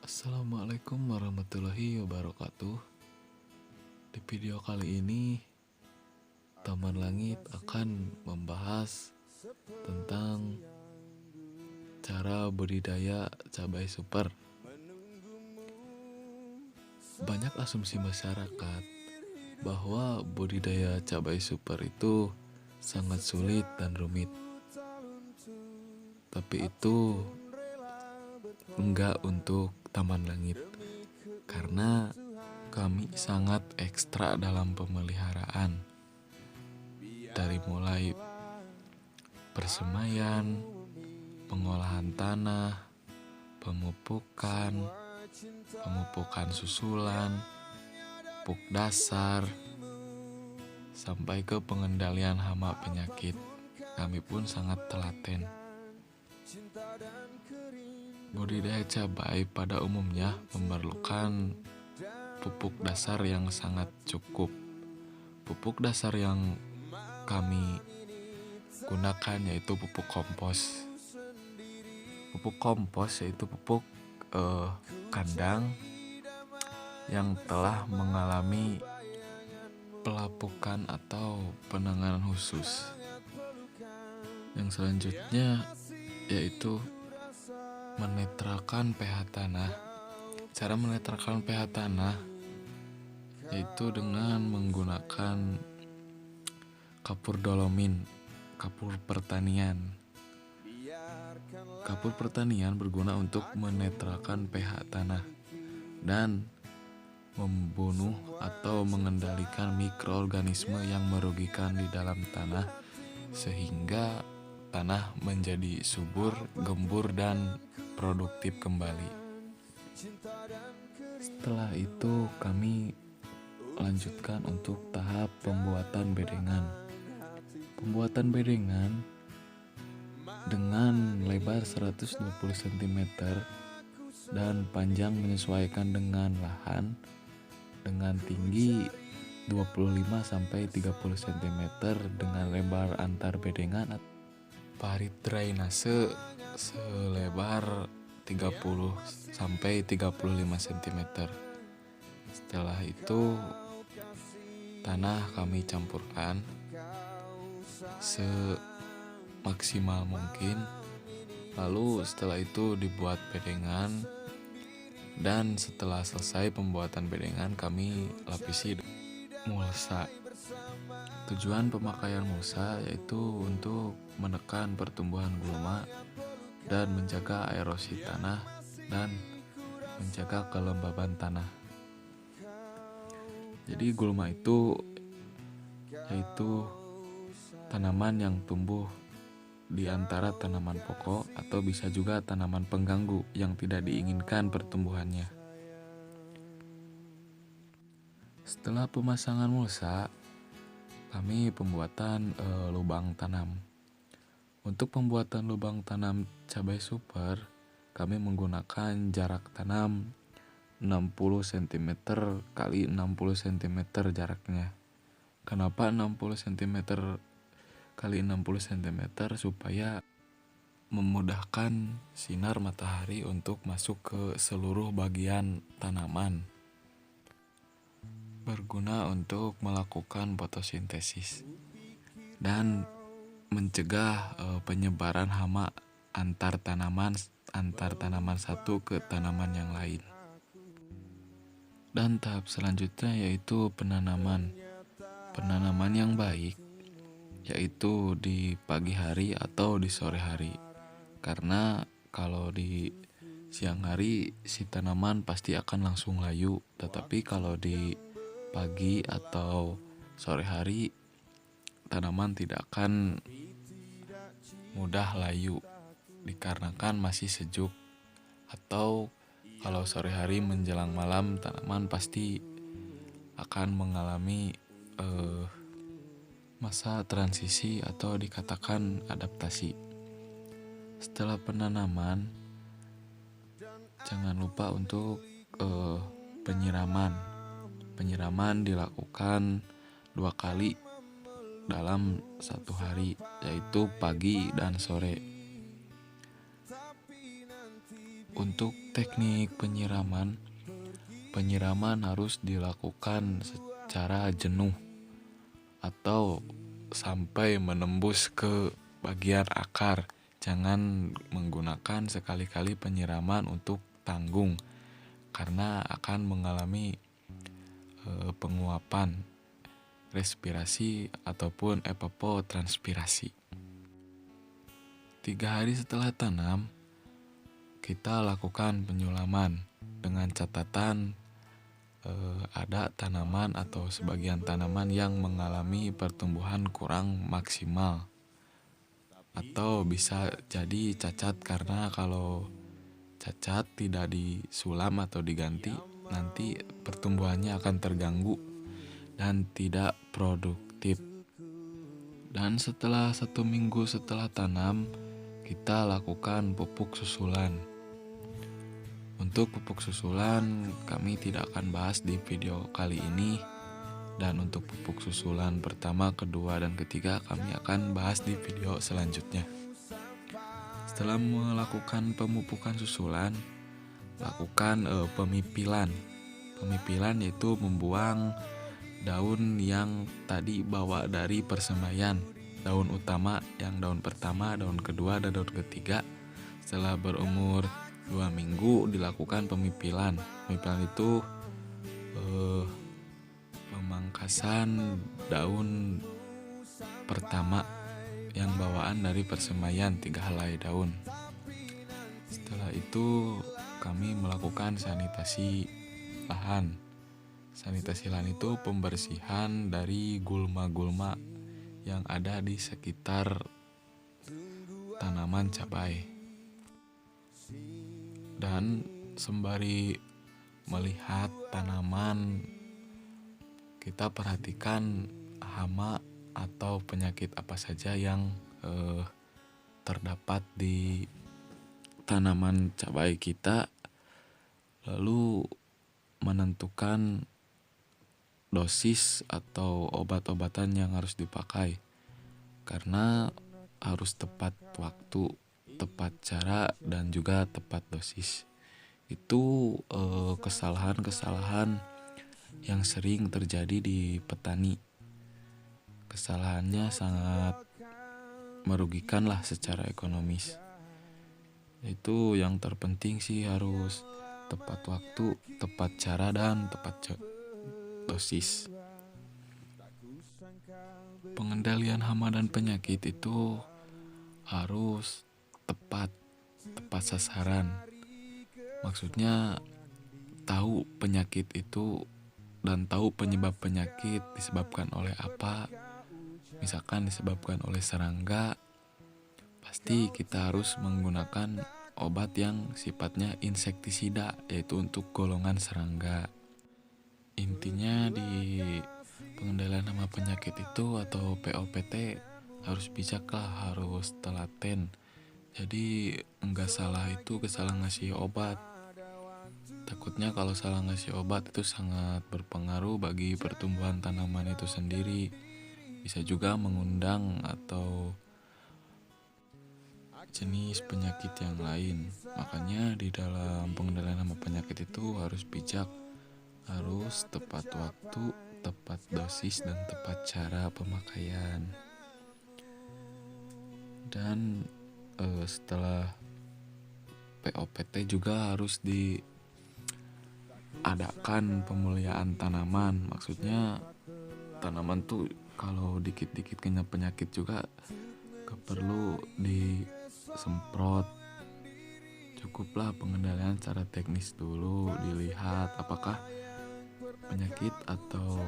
Assalamualaikum warahmatullahi wabarakatuh. Di video kali ini, Taman Langit akan membahas tentang cara budidaya cabai super. Banyak asumsi masyarakat bahwa budidaya cabai super itu sangat sulit dan rumit. Tapi itu enggak untuk Taman Langit, karena kami sangat ekstra dalam pemeliharaan, dari mulai persemaian, pengolahan tanah, pemupukan susulan, pupuk dasar, sampai ke pengendalian hama penyakit. Kami pun sangat telaten. Budidaya cabai pada umumnya memerlukan pupuk dasar yang sangat cukup. Pupuk dasar yang kami gunakan yaitu pupuk kompos. Pupuk kompos yaitu pupuk kandang yang telah mengalami pelapukan atau penanganan khusus. Yang selanjutnya yaitu menetralkan pH tanah. Cara menetralkan pH tanah yaitu dengan menggunakan kapur dolomin, kapur pertanian. Kapur pertanian berguna untuk menetralkan pH tanah dan membunuh atau mengendalikan mikroorganisme yang merugikan di dalam tanah, sehingga tanah menjadi subur, gembur, dan produktif kembali. Setelah itu kami lanjutkan untuk tahap pembuatan bedengan. Pembuatan bedengan dengan lebar 120 cm dan panjang menyesuaikan dengan lahan, dengan tinggi 25-30 cm dengan lebar antar bedengan. Parit drainase selebar 30-35 cm. Setelah itu tanah kami campurkan semaksimal mungkin. Lalu setelah itu dibuat bedengan, dan setelah selesai pembuatan bedengan kami lapisi mulsa. Tujuan pemakaian mulsa yaitu untuk menekan pertumbuhan gulma dan menjaga erosi tanah dan menjaga kelembaban tanah. Jadi gulma itu yaitu tanaman yang tumbuh di antara tanaman pokok atau bisa juga tanaman pengganggu yang tidak diinginkan pertumbuhannya. Setelah pemasangan mulsa, kami pembuatan lubang tanam. Untuk pembuatan lubang tanam cabai super, kami menggunakan jarak tanam 60 cm kali 60 cm jaraknya. Kenapa 60 cm kali 60 cm? Supaya memudahkan sinar matahari untuk masuk ke seluruh bagian tanaman. Berguna untuk melakukan fotosintesis dan mencegah penyebaran hama antar tanaman satu ke tanaman yang lain. Dan tahap selanjutnya yaitu penanaman yang baik, yaitu di pagi hari atau di sore hari. Karena kalau di siang hari si tanaman pasti akan langsung layu, tetapi kalau di pagi atau sore hari tanaman tidak akan mudah layu dikarenakan masih sejuk. Atau kalau sore hari menjelang malam, tanaman pasti akan mengalami masa transisi atau dikatakan adaptasi. Setelah penanaman, jangan lupa untuk penyiraman. Penyiraman dilakukan 2 kali dalam 1 hari, yaitu pagi dan sore. Untuk teknik penyiraman harus dilakukan secara jenuh atau sampai menembus ke bagian akar. Jangan menggunakan sekali-kali penyiraman untuk tanggung karena akan mengalami penguapan respirasi ataupun evapotranspirasi. 3 hari setelah tanam, kita lakukan penyulaman dengan catatan ada tanaman atau sebagian tanaman yang mengalami pertumbuhan kurang maksimal atau bisa jadi cacat, karena kalau cacat tidak disulam atau diganti nanti pertumbuhannya akan terganggu dan tidak produktif. Dan setelah 1 minggu setelah tanam, kita lakukan pupuk susulan. Untuk pupuk susulan kami tidak akan bahas di video kali ini, dan untuk pupuk susulan pertama, kedua, dan ketiga kami akan bahas di video selanjutnya. Setelah melakukan pemupukan susulan, lakukan pemipilan. Pemipilan yaitu membuang daun yang tadi bawa dari persemaian, daun utama yang daun pertama, daun kedua, dan daun ketiga. Setelah berumur 2 minggu dilakukan pemipilan. Pemipilan itu pemangkasan daun pertama yang bawaan dari persemaian 3 helai daun. Setelah itu kami melakukan sanitasi lahan. Sanitasi lahan itu pembersihan dari gulma-gulma yang ada di sekitar tanaman cabai. Dan sembari melihat tanaman, kita perhatikan hama atau penyakit apa saja yang terdapat di tanaman cabai kita, lalu menentukan dosis atau obat-obatan yang harus dipakai, karena harus tepat waktu, tepat cara, dan juga tepat dosis. Itu kesalahan-kesalahan yang sering terjadi di petani. Kesalahannya sangat merugikan lah secara ekonomis. Itu yang terpenting sih, harus tepat waktu, tepat cara, dan tepat dosis. Pengendalian hama dan penyakit itu harus tepat sasaran. Maksudnya tahu penyakit itu dan tahu penyebab penyakit disebabkan oleh apa. Misalkan disebabkan oleh serangga, pasti kita harus menggunakan obat yang sifatnya insektisida, yaitu untuk golongan serangga. Intinya di pengendalian hama penyakit itu atau POPT harus bijak lah, harus telaten. Jadi enggak salah itu salah ngasih obat. Takutnya kalau salah ngasih obat itu sangat berpengaruh bagi pertumbuhan tanaman itu sendiri. Bisa juga mengundang atau jenis penyakit yang lain. Makanya di dalam pengendalian hama penyakit itu harus bijak, harus tepat waktu, tepat dosis, dan tepat cara pemakaian. Dan setelah POPT juga harus diadakan pemuliaan tanaman. Maksudnya tanaman tuh kalau dikit-dikit kena penyakit juga gak perlu disemprot. Cukuplah pengendalian secara teknis dulu, dilihat apakah penyakit atau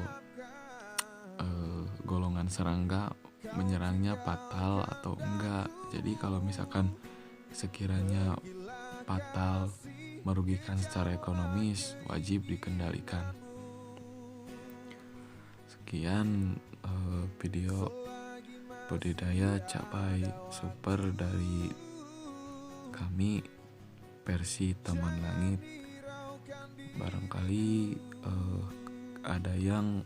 golongan serangga menyerangnya fatal atau enggak. Jadi kalau misalkan sekiranya fatal, merugikan secara ekonomis, wajib dikendalikan. Sekian video budidaya cabai super dari kami versi Taman Langit. Barangkali ada yang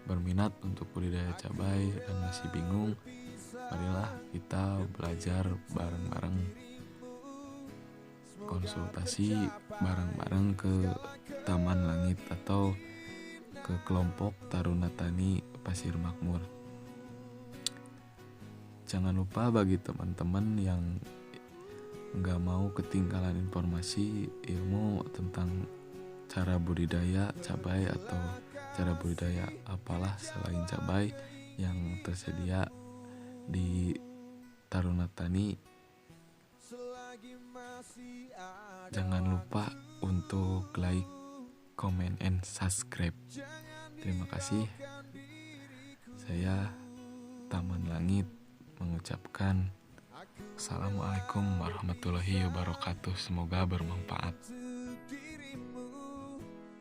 berminat untuk budidaya cabai dan masih bingung, marilah kita belajar bareng-bareng. konsultasi bareng-bareng ke Taman Langit atau ke kelompok Taruna Tani Pasir Makmur. Jangan lupa bagi teman-teman yang nggak mau ketinggalan informasi ilmu tentang cara budidaya cabai atau cara budidaya apalah selain cabai yang tersedia di Taruna Tani, jangan lupa untuk like, comment, and subscribe. Terima kasih. Saya Taman Langit mengucapkan Assalamualaikum warahmatullahi wabarakatuh. Semoga bermanfaat.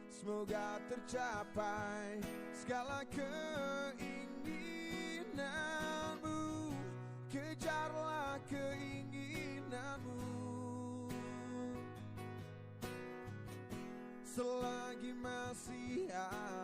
Semoga tercapai segala keinginanmu. Kejarlah keinginanmu. Selagi masih ada